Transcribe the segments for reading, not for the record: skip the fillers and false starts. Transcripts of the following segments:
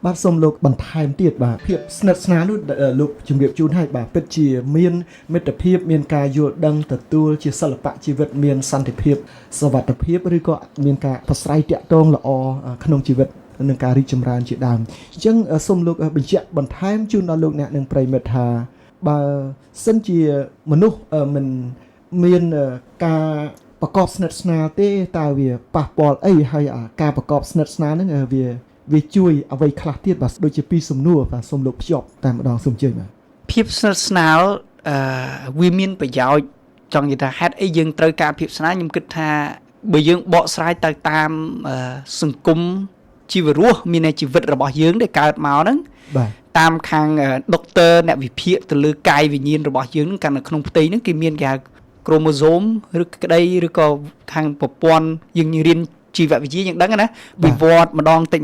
បាទសូមលោកបន្ថែមទៀតបាទភាពស្និទ្ធស្នាលនោះលោកជំរាបជូនឲ្យបាទពិតជាមានមិត្តភាពមានការយល់ដឹងទទួលជាសិល្បៈជីវិតមានសន្តិភាពសុវត្ថិភាពឬក៏មានការប្រស្រ័យតាក់ទងល្អក្នុងជីវិតនឹងការរីកចម្រើនជាដើមអញ្ចឹងសូមលោកបញ្ជាក់បន្ថែមជូនដល់លោកអ្នកនិងប្រិយមិត្តថាបើសិនជាមនុស្សមិនមានការប្រកបស្និទ្ធស្នាលទេតើវាប៉ះពាល់អីហើយការប្រកបស្និទ្ធស្នាលហ្នឹងវាជួយអ្វីខ្លះទៀតបាទដូចជាពីសំណួរបាទសូមលោកភ្ជាប់តែម្ដងសូមជឿបាទភាពស្និទ្ធស្នាលវាមានប្រយោជន៍ចង់និយាយថាហេតុអីយើងត្រូវការភាពស្នាលខ្ញុំគិតថាបើយើងបកស្រាយទៅតាមសង្គមជីវរស់មានជីវិតរបស់យើងដែលកើតមកហ្នឹងបាទតាមខាងដុកទ័រអ្នកវិភាគទៅលើកាយវិញ្ញាណរបស់យើងហ្នឹងនៅក្នុងផ្ទៃហ្នឹងគេមានគេហៅក្រូម៉ូសូមឬក្តីឬក៏ខាងប្រព័ន្ធយើងរៀនជីវវិទ្យាយើងដឹងណាវិវត្តម្ដងតិច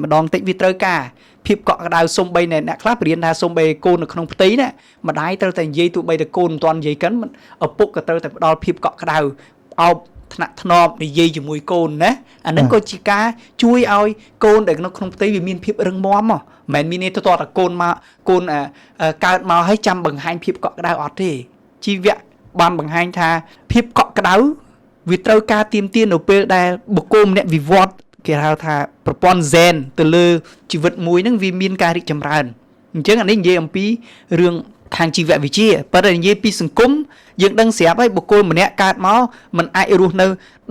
វាត្រូវការភាពកក់ក្ដៅសំបីអ្នកខ្លះបរៀនថាសំបីកូននៅក្នុងផ្ទៃណាម្ដាយត្រូវតែនិយាយទោះបីតែកូនមិនទាន់និយាយកិនឪពុកក៏ត្រូវតែផ្ដល់ភាពកក់ក្ដៅអោបថ្នាក់ថ្នមនិយាយជាមួយកូនណាអាហ្នឹងក៏ជាការជួយឲ្យកូនដែលនៅក្នុងផ្ទៃវាមានភាពរឹងមាំមិនមែនមានន័យទៅតតែកូនមកកូនកើតមកហើយចាំបង្ហាញភាពកក់ក្ដៅអត់ទេជីវៈបានបង្ហាញថាភាពកក់ក្ដៅវាត្រូវការទៀមទានៅពេលដែលបុគ្គលម្នាក់វិវត្តគេហៅថាប្រព័ន្ធ Zen ទៅលើជីវិតមួយហ្នឹងវាមានការរីកចម្រើនអញ្ចឹងអានេះនិយាយអំពីរឿងខាងជីវវិទ្យាប៉ុន្តែនិយាយពីសង្គមយើងដឹងស្រាប់ហើយបុគ្គលម្នាក់កើតមកมันអាចរស់នៅ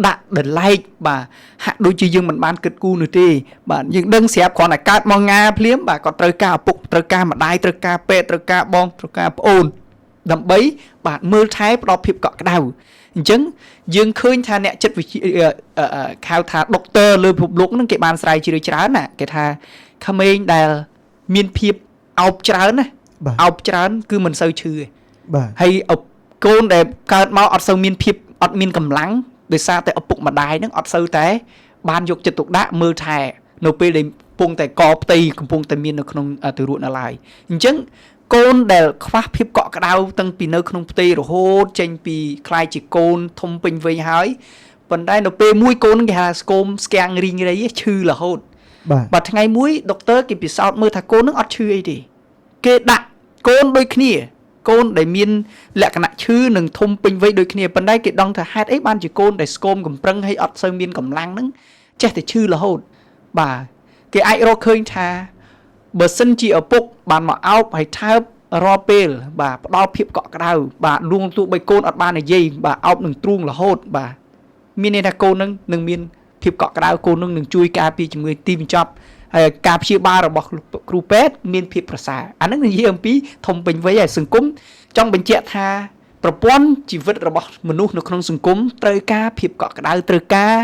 ដាក់ដលែកបាទហាក់ដូចជាយើងមិនបានគិតគូរនោះទេបាទយើងដឹងស្រាប់គ្រាន់តែកើតមកងាភ្លាមបាទគាត់ត្រូវការឪពុកត្រូវការម្ដាយត្រូវការពេទ្យត្រូវការបងត្រូវការប្អូនដើម្បីបាទមើលថែផ្ដល់ភាពកក់ក្ដៅអញ្ចឹងយើងឃើញថាអ្នកចិត្តវិទ្យាហៅថាដុកទ័រលើពិភពលោកហ្នឹងគេបានស្រាវជ្រាវច្រើនណាគេថាក្មេងដែលមានភាពអោបច្រើនណាអោបច្រើនគឺមិនសូវឈឺទេបាទហើយកូនដែលកើតមកអត់សូវមានភាពអត់មានកម្លាំងដោយសារតែឪពុកម្ដាយហ្នឹងអត់សូវតែបានយកចិត្តទុកដាក់មើលថែនៅពេលដែលកំពុងតែកផ្ទៃកំពុងតែមាននៅក្នុងទារកនៅឡើយអញ្ចឹងកូនដែលខ្វះភាពកក់ក្ដៅតាំងពីនៅក្នុងផ្ទៃរហូតចេញពីខ្លាយជាកូនធំពេញវ័យហើយប៉ុន្តែនៅពេលមួយកូនគេហៅស្គមស្គាំងរីងរៃឈឺរហូតបាទថ្ងៃមួយដុកទ័រគេពិសោធន៍មើលថាកូននឹងអត់ឈឺអីទេគេដាក់កូនដូចគ្នាកូនដែលមានលក្ខណៈឈឺនិងធំពេញវ័យដូចគ្នាប៉ុន្តែគេដឹងថាហេតុអីបានជាកូនដែលស្គមកំប្រឹងហើយអត់សូវមានកម្លាំងហ្នឹងចេះតែឈឺរហូតបាទគេអាចរកឃើញថាបើសិនជាឪពុកបានមកអោបហើយថើបរាល់ពេលបាទផ្ដល់ភាពកក់ក្ដៅបាទលួងទោះបីកូនអត់បាននិយាយបាទអោបនឹងទ្រូងរហូតបាទមានន័យថាកូននឹងមានភាពកក់ក្ដៅកូននឹងជួយការពារជំងឺទីបញ្ចប់ហើយការព្យាបាលរបស់គ្រូពេទ្យមានភាពប្រសើរអានឹងនិយាយអំពីធំពេញវ័យហើយសង្គមចង់បញ្ជាក់ថាប្រព័ន្ធជីវិតរបស់មនុស្សនៅក្នុងសង្គមត្រូវការភាពកក់ក្ដៅត្រូវការ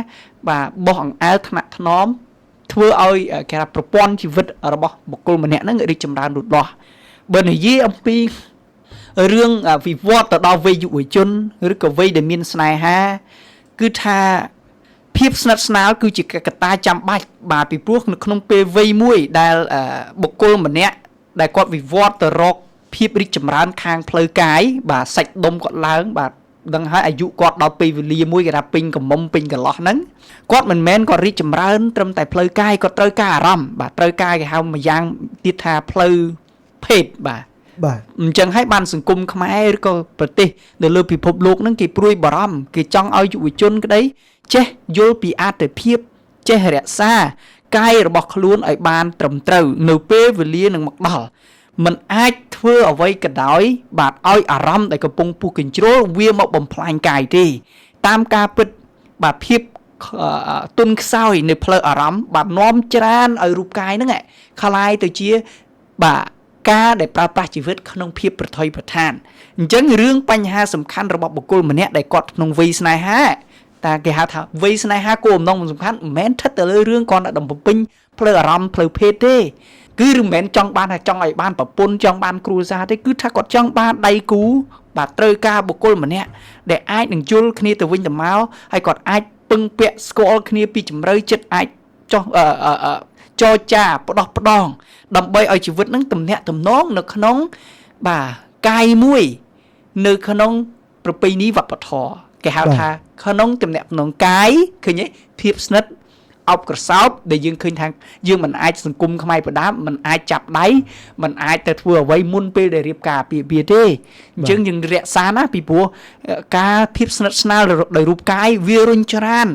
បាទបោះអង្អែលថ្នាក់ថ្នមធ្វើឲ្យគេថាប្រព័ន្ធជីវិតរបស់បុគ្គលម្នាក់ហ្នឹងរីកចម្រើនលូតលាស់បើនិយាយអំពីរឿងវិវត្តទៅដល់វ័យយុវជនឬក៏វ័យដែលមានស្នេហាគឺថាភាពស្និទ្ធស្នាលគឺជាកត្តាចាំបាច់បាទពីព្រោះនៅក្នុងពេលវ័យមួយដែលបុគ្គលម្នាក់ដែលគាត់វិវត្តទៅរកភាពរីកចម្រើនខាងផ្លូវកាយបាទសាច់ដុំគាត់ឡើងបាទដឹងហើយអាយុគាត់ដល់ពេលវេលាមួយគេថាពេញកំមុំពេញកន្លោះហ្នឹងគាត់មិនមែនគាត់រីកចម្រើនត្រឹមតែផ្លូវកាយគាត់ត្រូវការអារម្មណ៍បាទត្រូវការគេហៅមួយយ៉ាងទៀតថាផ្លូវភេទបាទអញ្ចឹងហើយបានសង្គមខ្មែរឬក៏ប្រទេសនៅលើពិភពលោកហ្នឹងគេព្រួយបារម្ភគេចង់ឲ្យយុវជនក្តីចេះយល់ពីអត្ថិភាពចេះរក្សាកាយរបស់ខ្លួនឲ្យបានត្រឹមត្រូវនៅពេលវេលានឹងមកដល់มันអាចធ្វើអ្វីក៏ដោយបាទឲ្យអារម្មណ៍ដែលកំពុងពុះកញ្ជ្រោលវាមកបំផ្លាញកាយទេតាមការពិតបាទភាពទុនខ្សោយនៅផ្លូវអារម្មណ៍បាទនាំច្រើនឲ្យរូបកាយហ្នឹងคล้ายទៅជាបាទការដែលប្រើប្រាស់ជីវិតក្នុងភាពប្រថុយប្រថានអញ្ចឹងរឿងបញ្ហាសំខាន់របស់បុគ្គលម្នាក់ដែលគាត់ក្នុងវ័យស្នេហាតែគេហៅថាវ័យស្នេហាគោលបំណងសំខាន់មិនមែនស្ថិតទៅលើរឿងគាត់តែបំពេញផ្លូវអារម្មណ៍ផ្លូវភេទទេគឺមិនមែនចង់បានថាចង់ឲ្យបានប្រពន្ធចង់បានគ្រួសារទេគឺថាគាត់ចង់បានដៃគូបាទត្រូវការបុគ្គលម្នាក់ដែលអាចនឹងយល់គ្នាទៅវិញទៅមកហើយគាត់អាចពឹងពាក់ស្គាល់គ្នាពីជំរឿចិត្តអាចចោះចរចាផ្ដោះផ្ដងដើម្បីឲ្យជីវិតនឹងទំនាក់ទំនងនៅក្នុងបាទកាយមួយនៅក្នុងប្រពៃណីវប្បធម៌គេហៅថាក្នុងទំនាក់ទំនងកាយឃើញទេភាពស្និទ្ធ អោបក្រសោបដែលយើងឃើញថាយើងមិនអាចសង្គមខ្មែរបដាមិនអាចចាប់ដៃមិនអាចទៅធ្វើអ្វីមុនពេលដែលរៀបការពាក្យទេអញ្ចឹងយើងរក្សាណាពីព្រោះការភាពស្និទ្ធស្នាលដោយរូបកាយវារុញច្រាន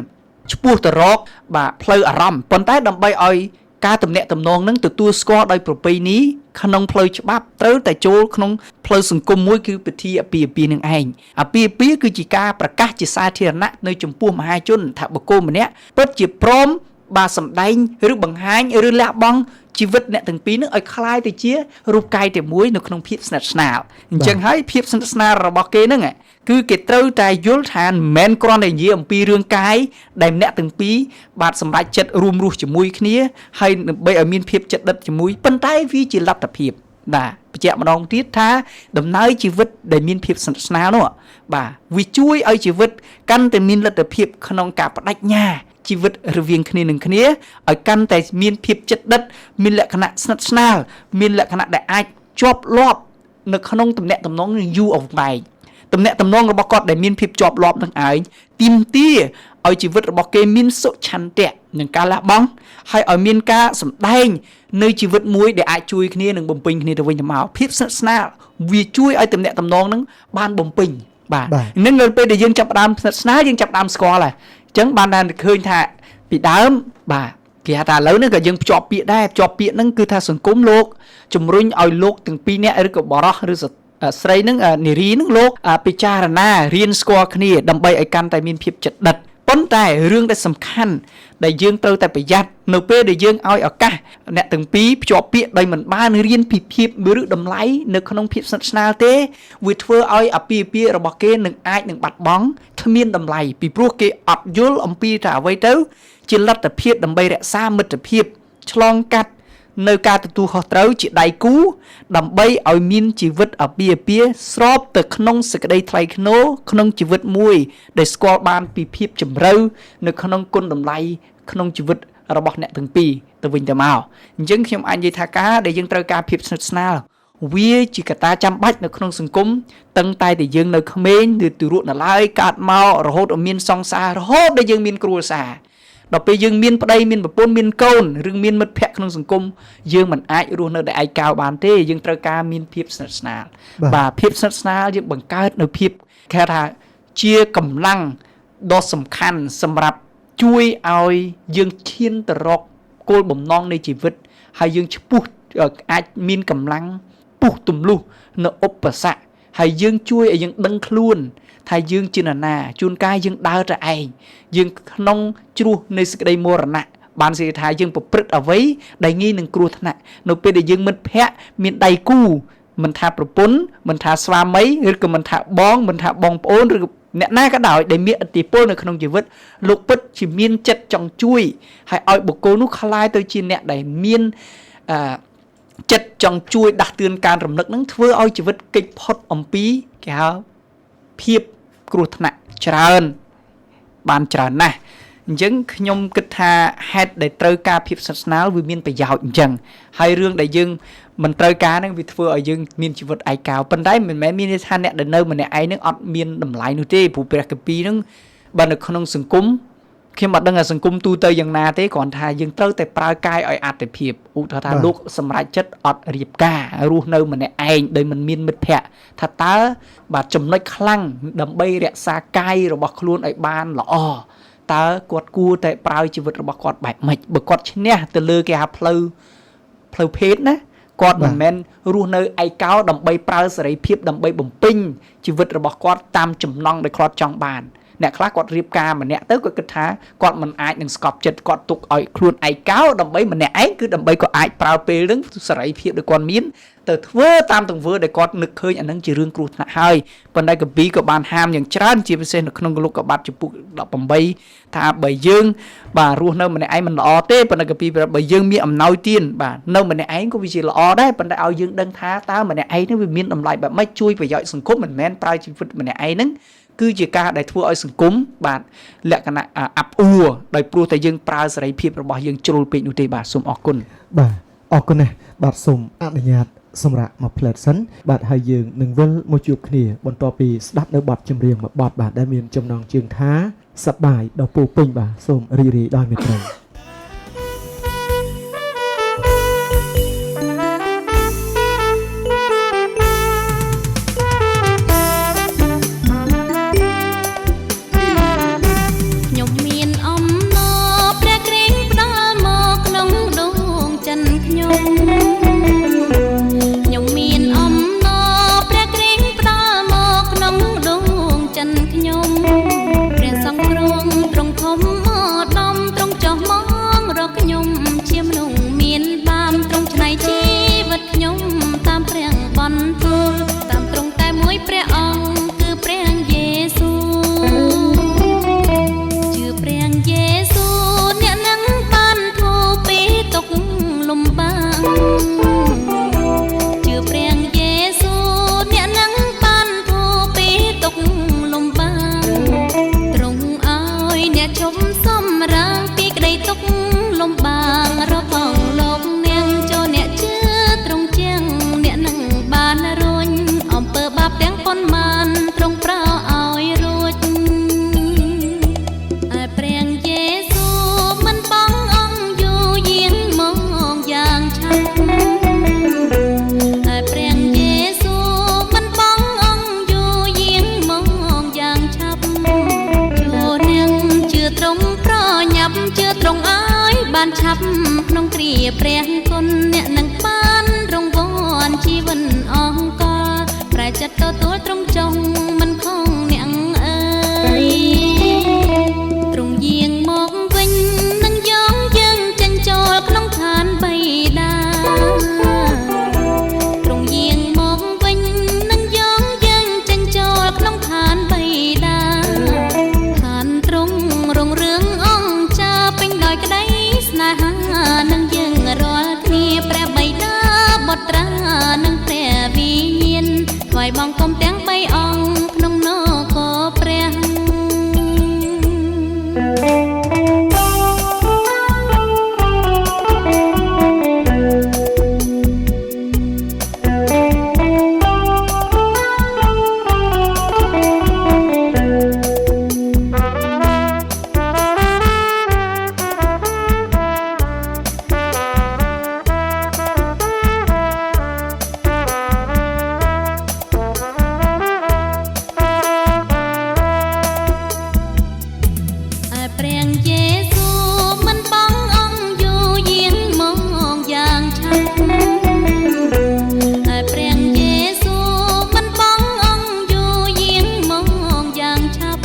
ឆ្ពោះទៅរកបាទផ្លូវអារម្មណ៍ប៉ុន្តែដើម្បីឲ្យការទំនាក់ទំនងនឹងទទួលស្គាល់ដោយប្រពៃណីក្នុងផ្លូវច្បាប់ត្រូវតែចូលក្នុងផ្លូវសង្គមមួយគឺពិធីអាពាហ៍ពិពាហ៍នឹងឯងអាពាហ៍ពិពាហ៍គឺជាការប្រកាសជាសាធារណៈនៅចំពោះមហាជនថាបុគ្គលម្នាក់ពិតជាព្រមបាទសម្ដែងឬបង្ហាញឬលះបង់ជីវិតអ្នកទាំងពីរនឹងឲ្យคล้ายទៅជារូបកាយតែមួយនៅក្នុងភាពស្និទ្ធស្នាលអញ្ចឹងហើយភាពស្និទ្ធស្នាលរបស់គេហ្នឹងគឺគេត្រូវតែយល់ថាមិនមែនគ្រាន់តែនិយាយអំពីរឿងកាយដែលអ្នកទាំងពីរបាទសម្រេចចិត្តរួមរស់ជាមួយគ្នាហើយដើម្បីឲ្យមានភាពចិត្តដិតជាមួយប៉ុន្តែវាជាលទ្ធភាពបាទបញ្ជាក់ម្ដងទៀតថាដំណើរជីវិតដែលមានភាពស្និទ្ធស្នាលនោះបាទវាជួយឲ្យជីវិតកាន់តែមានលទ្ធភាពក្នុងការបដិញ្ញាជីវិតរវាងគ្នានឹងគ្នាឲ្យកាន់តែមានភាពចិត្តដិតមានលក្ខណៈស្និទ្ធស្នាលមានលក្ខណៈដែលអាចជាប់លាប់នៅក្នុងទំនាក់ទំនងនឹងយូរអង្វែងទំនាក់ទំនងរបស់គាត់ដែលមានភាពជាប់លាប់នឹងឯងទាមទារឲ្យជីវិតរបស់គេមានសុឆន្ទៈនឹងការលះបង់ហើយឲ្យមានការសម្ដែងនៅជីវិតមួយដែលអាចជួយគ្នានឹងបំពេញគ្នាទៅវិញទៅមកភាពស្និទ្ធស្នាលវាជួយឲ្យទំនាក់ទំនងនឹងបានបំពេញបាទនឹងនៅពេលដែលយើងចាប់ផ្ដើមស្និទ្ធស្នាលយើងចាប់ផ្ដើមស្គាល់ហើយអញ្ចឹងបានតែឃើញថាពីដើមបាទគេថាឥឡូវនេះក៏យើងភ្ជាប់ពាក្យដែរភ្ជាប់ពាក្យហ្នឹងគឺថាសង្គមលោកជំរុញឲ្យលោកទាំងពីរនាក់ឬក៏បរិសឬស្រីហ្នឹងនារីហ្នឹងលោកពិចារណារៀនស្គាល់គ្នាដើម្បីឲ្យកាន់តែមានភាពចិត្តដិតប៉ុន្តែរឿងដែលសំខាន់ដែលយើងត្រូវតែប្រយ័ត្ននៅពេលដែលយើងឲ្យឱកាសអ្នកទាំងពីរភ្ជាប់ពាក្យដោយមិនបានរៀនពីភាពឬតម្លៃនៅក្នុងភាពស្និទ្ធស្នាលទេវាធ្វើឲ្យអាពាហ៍ពិពាហ៍របស់គេនឹងអាចនឹងបាត់បង់គ្មានតម្លៃពីព្រោះគេអត់យល់អំពីថាអ្វីទៅជាលទ្ធភាពដើម្បីរក្សាមិត្តភាពឆ្លងកាត់នៅការទទួលខុសត្រូវជាដៃគូដើម្បីឲ្យមានជីវិតអាពាហ៍ពិពាហ៍ស្របទៅក្នុងសេចក្តីថ្លៃថ្នូរក្នុងជីវិតមួយដែលស្គាល់បានពីភាពជម្រៅនៅក្នុងគុណតម្លៃក្នុងជីវិតរបស់អ្នកទាំងពីរទៅវិញទៅមកអញ្ចឹងខ្ញុំអាចនិយាយថាការដែលយើងត្រូវការភាពស្និទ្ធស្នាលវាជាកត្តាចាំបាច់នៅក្នុងសង្គមតឹងតែយើងនៅក្មេងឬទូរក់នៅឡើយកើតមករហូតដល់មានសង្សាររហូតដល់យើងមានគ្រួសារដល់ពេលយើងមានប្តីមានប្រពន្ធមានកូនឬមានមិត្តភ័ក្តិក្នុងសង្គមយើងមិនអាចរស់នៅដោយឯកោបានទេយើងត្រូវការមានភាពស្និទ្ធស្នាលបាទភាពស្និទ្ធស្នាលយើងបង្កើតនៅភាពគេថាជាកម្លាំងដ៏សំខាន់សម្រាប់ជួយឲ្យយើងឈានទៅរកគោលបំណងនៃជីវិតហើយយើងឈ្មោះអាចមានកម្លាំងពុះទម្លុះនៅឧបសគ្គហើយយើងជួយឲ្យយើងដឹងខ្លួនថាយើងជានរណាជួនកាលយើងដើរទៅឯងយើងក្នុងជ្រោះនៃសេចក្តីមរណៈបាននិយាយថាយើងប្រព្រឹត្តអ្វីដែលងាយនឹងគ្រោះថ្នាក់នៅពេលដែលយើងមិត្តភ័ក្តិមានដៃគូមិនថាប្រពន្ធមិនថាស្វាមីឬក៏មិនថាបងមិនថាបងប្អូនឬអ្នកណាក៏ដោយដែលមានឥទ្ធិពលនៅក្នុងជីវិតលោកពិតជាមានចិត្តចង់ជួយហើយឲ្យបុគ្គលនោះคล้ายទៅជាអ្នកដែលមានចិត្តចង់ជួយដាស់តឿនការរំលឹកនឹងធ្វើឲ្យជីវិតគេចផុតអំពីគេហៅភាពគ្រោះថ្នាក់ច្រើនបានច្រើនណាស់អញ្ចឹងខ្ញុំគិតថាហេតុដែលត្រូវការភាពស្និទ្ធស្នាលវាមានប្រយោជន៍អញ្ចឹងហើយរឿងដែលយើងមិនត្រូវការហ្នឹងវាធ្វើឲ្យយើងមានជីវិតឯកោប៉ុន្តែមិនមែនមានន័យថាអ្នកដែលនៅម្នាក់ឯងហ្នឹងអត់មានតម្លៃនោះទេព្រោះព្រះគម្ពីរហ្នឹងបើនៅក្នុងសង្គមខ្ញុំអត់ដឹងថាសង្គមទូទៅយ៉ាងណាទេគ្រាន់ថាយើងត្រូវតែប្រើកាយឲ្យអត្ថិភាពឧទាហរណ៍ថាលោកសម្រេចចិត្តអត់រៀបការរស់នៅម្នាក់ឯងដោយមិនមានមិត្តភ័ក្តិថាតើបាទចំណុចខ្លាំងដើម្បីរក្សាកាយរបស់ខ្លួនឲ្យបានល្អតើគាត់គួរតែប្រើជីវិតរបស់គាត់បែបម៉េចបើគាត់ឈ្នះទៅលើគេហៅផ្លូវភេទណាគាត់មិនមែនរស់នៅឯកោដើម្បីប្រើសេរីភាពដើម្បីបំពេញជីវិតរបស់គាត់តាមចំណង់ដែលគាត់ចង់បានអ្នកខ្លះគាត់រៀបការម្នាក់ទៅគាត់គិតថាគាត់មិនអាចនឹងស្កប់ចិត្តគាត់ទុកឲ្យខ្លួនឯកោដើម្បីម្នាក់ឯងគឺដើម្បីគាត់អាចប្រើពេលហ្នឹងសេរីភាពដែលគាត់មានទៅធ្វើតាមទង្វើដែលគាត់នឹកឃើញអានឹងជារឿងគ្រោះថ្នាក់ហើយប៉ុន្តែកាពីក៏បានហាមយ៉ាងច្រើនជាពិសេសនៅក្នុងលោកុបាតចំពុក18ថាបើយើងបាទរស់នៅម្នាក់ឯងមិនល្អទេប៉ុន្តែកាពីបើយើងមានអំណោយទានបាទនៅម្នាក់ឯងក៏វាជាល្អដែរប៉ុន្តែឲ្យយើងដឹងថាតើម្នាក់ឯងហ្នឹងវាមានតម្លៃបែបម៉េចជួយប្រយោជន៍សង្គមមិនមែនប្រើជីវិតម្នាក់ឯងហ្នឹងគឺជាការដែលធ្វើឲ្យសង្គមបាទលក្ខណៈអាប់អួរដោយព្រោះតែយើងប្រើសេរីភាពរបស់យើងជ្រុលពេកនោះទេបាទសូមអរគុណបាទអរគុណណាស់បាទសូមអនុញ្ញាតសម្រាប់មកផ្លែតសិនបាទហើយយើងនឹងវិលមកជួបគ្នាបន្ទាប់ពីស្ដាប់នៅបទចម្រៀងមួយបទបាទដែលមានចំណងជើងថាសប្បាយដល់ពូពេញបាទសូមរីករាយដោយមេត្រី បានឆាប់ក្នុងគ្រាព្រះគុណអ្នកនឹងបានរង្វាន់ជីវិតអង្គប្រែចិត្តទទួលត្រង់ចុងមិនខំអ្នកអើយត្រង់យាងមកវិញនឹងយកយើងចេញចូលក្នុងឋានបៃតាត្រង់យាងមកវិញនឹងយកយើងចេញចូលក្នុងឋានបៃតាឋានត្រង់រងរឿងអង្គចាពេញដោយក្តីស្នេហានឹងយើងរាល់គ្នាព្រះបៃតាបុត្រានឹងព្រះវិញ្ញាណថ្វាយបង្គំទាំង3អង្គក្នុងនគរព្រះព្រះយេស៊ូមិនបងអង្គយូរយាងមកយ៉ាងឆាប់ព្រះយេស៊ូមិនបងអង្គយូរយាងមកយ៉ាងឆាប់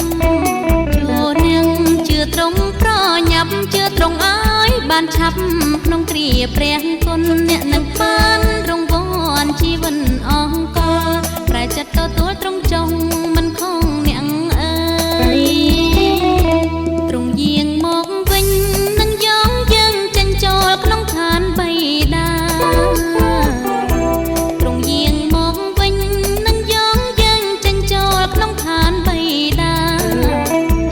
ជួនឹងជឿត្រង់ប្រញាប់ជឿត្រង់ឲ្យបានឆាប់ក្នុងគ្រាព្រះគុណអ្នកនឹងបានរង្វាន់ជីវិតអង្គប្រែចិត្តទទួលត្រង់ចុងមិនខំអ្នកអើយត្រង់យាងមកវិញនឹងយកយើងចេញចូលក្នុងឋានបៃតាត្រង់យាងមកវិញនឹងយកយើងចេញចូលក្នុងឋានបៃតា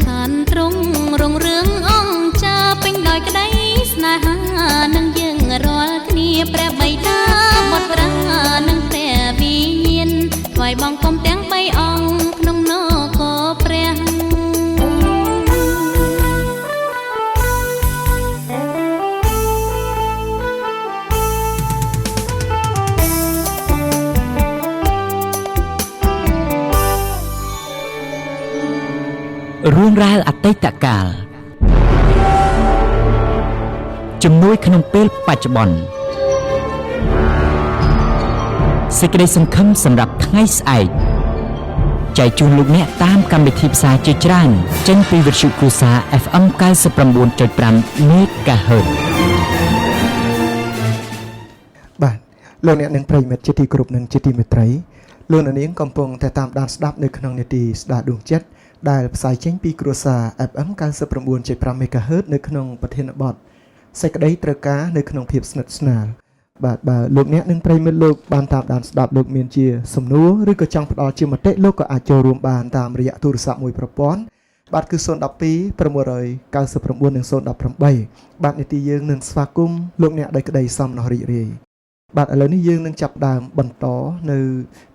ឋានត្រង់រងរឿងអង្គចាពេញដោយក្តីស្នេហានឹងយើងរាល់គ្នាព្រះបៃតាបុត្រានឹងព្រះវិញ្ញាណថ្វាយបង្គំទាំង3អង្គក្នុងនគរព្រះ រឿងរ៉ាវអតីតកាលជំនួយក្នុងពេលបច្ចុប្បន្នសេចក្តីសង្ឃឹមសម្រាប់ថ្ងៃស្អែកចែកជូនលោកអ្នកតាមកម្មវិធីផ្សាយជាច្រើនចេញពីវិទ្យុគ្រួសារ FM 99.5 MHz បាទលោកអ្នកនឹងប្រិយមិត្តជាទីគោរពនិងជាទីមេត្រីលោកអ្នកនាងកំពុងតែតាមដានស្ដាប់នៅក្នុងនេតិស្ដារដួងចិត្តដែលផ្សាយចេញពីគ្រួសារ FM 99.5 MHz នៅក្នុងប្រធានបទសេចក្តីត្រូវការនៅក្នុងភាពស្និទ្ធស្នាលបាទបើលោកអ្នកនឹងប្រិយមិត្តលោកបានតាមដានស្ដាប់លោកមានជាសំណួរឬក៏ចង់ផ្ដល់ជាមតិលោកក៏អាចចូលរួមបានតាមរយៈទូរស័ព្ទមួយប្រព័ន្ធបាទគឺ012 699 និង018បាទនីតិយើងនឹងស្វាគមន៍លោកអ្នកដោយក្តីសំណោះរីករាយបាទឥឡូវនេះយើងនឹងចាប់ផ្ដើមបន្តនៅ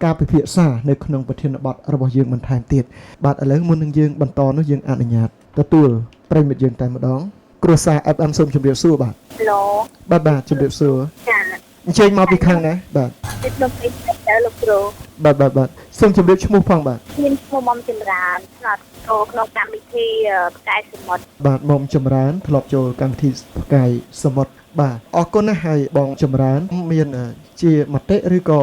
ការពិភាក្សានៅក្នុងប្រធានបទរបស់យើងបន្ថែមទៀតបាទឥឡូវមុននឹងយើងបន្តនោះយើងអនុញ្ញាតទទួលប្រិយមិត្តយើងតែម្ដងគ្រួសារ FM សូមជម្រាបសួរបាទឡូបាទជម្រាបសួរចាអញ្ជើញមកពីខាងណាបាទពីខ្ញុំពីទៅលោកគ្រូបាទសូមជម្រាបឈ្មោះផងបាទខ្ញុំឈ្មោះមុំចម្រើនឆ្លត់ចូលក្នុងកម្មវិធីផ្កាយសមុទ្របាទមុំចម្រើនធ្លាប់ចូលកម្មវិធីផ្កាយសមុទ្របាទអរគុណណាស់ហើយបងចម្រើនមានជាមតិឬក៏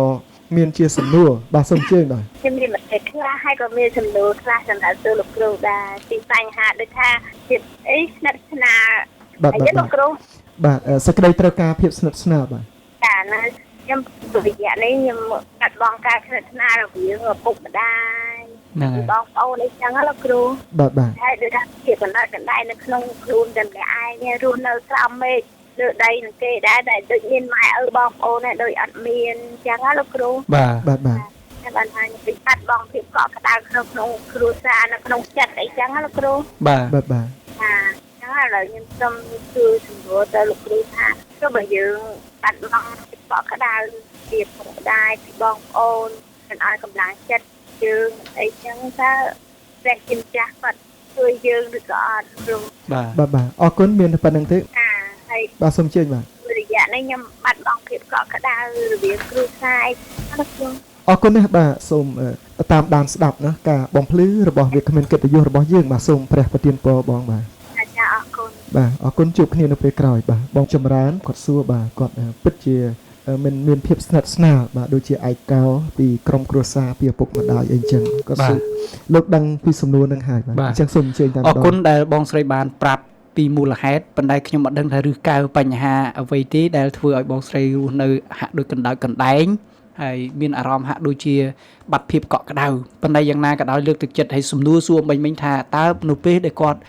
មានជាសំណួរបាទសូមជើញបាទខ្ញុំមានមតិខ្លះហើយក៏មានសំណួរខ្លះសម្រាប់សួរលោកគ្រូដែរពីបញ្ហាដូចថាភាពអីស្និទ្ធស្នាលបាទលោកគ្រូបាទសេចក្តីត្រូវការភាពស្និទ្ធស្នាលបាទចាណាខ្ញុំរយៈនេះខ្ញុំកាត់បងការស្និទ្ធស្នាលរវាងឪពុកម្ដាយហ្នឹងហើយបងប្អូនអីចឹងណាលោកគ្រូបាទហើយដូចថាជាកណ្ដាលកណ្ដាលនៅក្នុងខ្លួនតែម្នាក់ឯងរស់នៅក្រោមមេឃលើដីនឹងគេដែរតែដូចមានម៉ែឪបងប្អូនដែរដូចអត់មានចឹងណាលោកគ្រូបាទតែបានថាខ្ញុំកាត់បងភាពកក់ក្ដៅក្នុងគ្រួសារនៅក្នុងចិត្តអីចឹងណាលោកគ្រូបាទចឹងឥឡូវខ្ញុំសូមជួយសម្រួលទៅលោកគ្រូថាទោះបើយើងកាត់បងភាពកក់ក្ដៅពីពុកម្ដាយពីបងប្អូនមិនឲ្យកម្លាំងចិត្តយើងអីចឹងថាព្រះជាម្ចាស់គាត់ជួយយើងឬក៏អត់គ្រូបាទអរគុណមានតែប៉ុណ្្នឹងទេហើយបាទសូមជឿបាទរយៈនេះខ្ញុំបាត់បង់ភាពកក់ក្ដៅរវាងគ្រូសាយអរគុណអរគុណណាស់បាទសូមតាមដានស្ដាប់ណាការបំភ្លឺរបស់វាគ្មានកិត្តិយសរបស់យើងបាទសូមព្រះប្រទានពរបងបាទចាអរគុណ បាទអរគុណជួបគ្នានៅពេលក្រោយបាទបងចម្រើនគាត់សួរបាទគាត់ពិតជាមិនមានភាពស្និទ្ធស្នាលបាទដូចជាឯកោពីក្រុមគ្រួសារពីឪពុកម្ដាយអីចឹងគាត់សួរលោកដឹងពីសំណួរនឹងហើយបាទអញ្ចឹងសូមអញ្ជើញតាម អរគុណដែលបងស្រីបានប្រាប់ពីមូលហេតុប៉ុន្តែខ្ញុំអត់ដឹងថាឬកៅបញ្ហាអ្វីទេដែលធ្វើឲ្យបងស្រីរស់នៅហាក់ដូចកណ្ដោចកណ្ដែងហើយមានអារម្មណ៍ហាក់ដូចជាបាត់ភាពកក់ក្ដៅប៉ុន្តែយ៉ាងណាក៏ដោយលើកទឹកចិត្តឲ្យសំណួរសួរមិញថាតើនៅពេលដែលគាត់